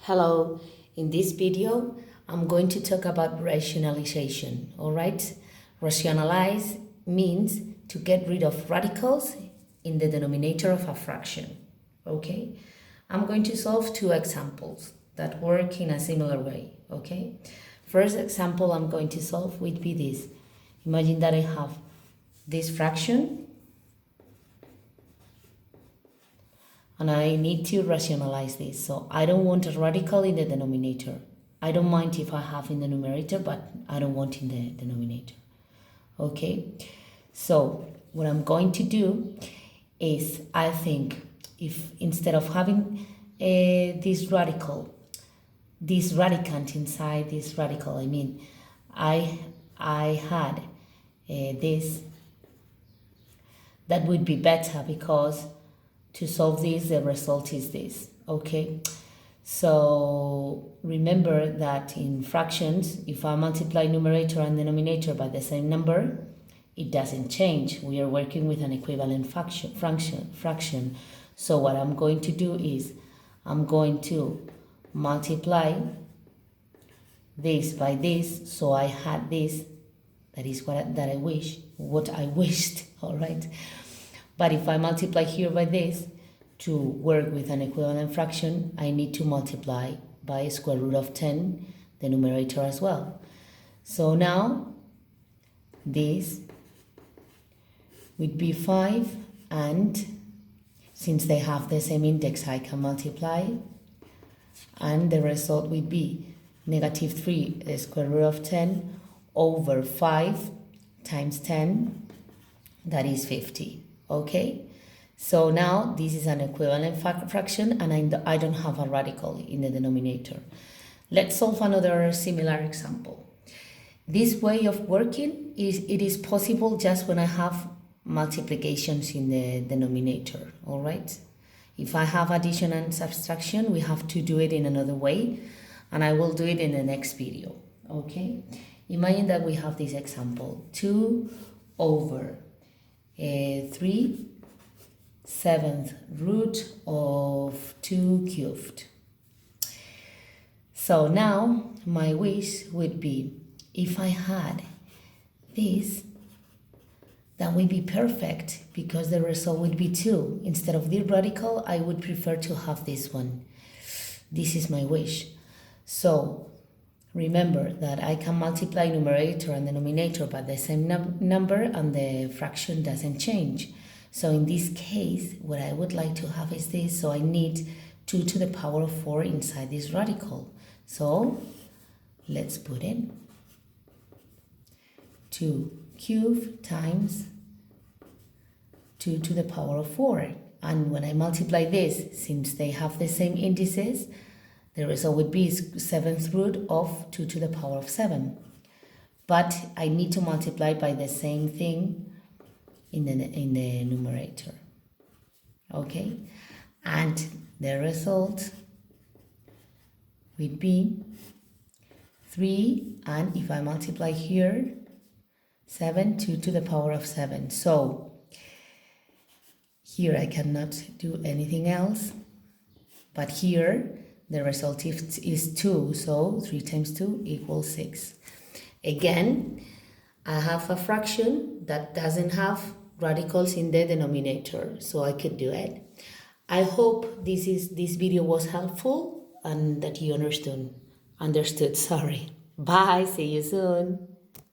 Hello, in this video, I'm going to talk about rationalization, all right? Rationalize means to get rid of radicals in the denominator of a fraction, okay? I'm going to solve two examples that work in a similar way, okay? First example I'm going to solve would be this. Imagine that I have this fraction and I need to rationalize this. So I don't want a radical in the denominator. I don't mind if I have in the numerator, but I don't want in the denominator. Okay, so what I'm going to do is, I think if instead of having this radicant inside this radical, I had this, that would be better, because to solve this, the result is this, okay? So remember that in fractions, if I multiply numerator and denominator by the same number, it doesn't change. We are working with an equivalent fraction. So what I'm going to do is, I'm going to multiply this by this, so I had this, that is what I wished, all right? But if I multiply here by this, to work with an equivalent fraction, I need to multiply by square root of 10 the numerator as well. So now this would be 5, and since they have the same index, I can multiply, and the result would be negative 3 square root of 10 over 5 times 10, that is 50. Okay, so now this is an equivalent fraction, and I don't have a radical in the denominator. Let's solve another similar example. This way of working is possible just when I have multiplications in the denominator, all right? If I have addition and subtraction, we have to do it in another way, and I will do it in the next video, okay? Imagine that we have this example, 2 over 3/7 root of 2 cubed. So now my wish would be, if I had this, that would be perfect, because the result would be 2. Instead of the radical, I would prefer to have this one. This is my wish. So remember that I can multiply numerator and denominator by the same number, and the fraction doesn't change. So in this case, what I would like to have is this. So I need 2 to the power of 4 inside this radical. So let's put in 2 cubed times 2 to the power of 4. And when I multiply this, since they have the same indices, the result would be 7th root of 2 to the power of 7. But I need to multiply by the same thing in the numerator. Okay? And the result would be 3, and if I multiply here, 7, 2 to the power of 7. So here I cannot do anything else, but here the result is 2, so 3 times 2 equals 6. Again, I have a fraction that doesn't have radicals in the denominator, so I could do it. I hope this video was helpful and that you understood. Bye, see you soon.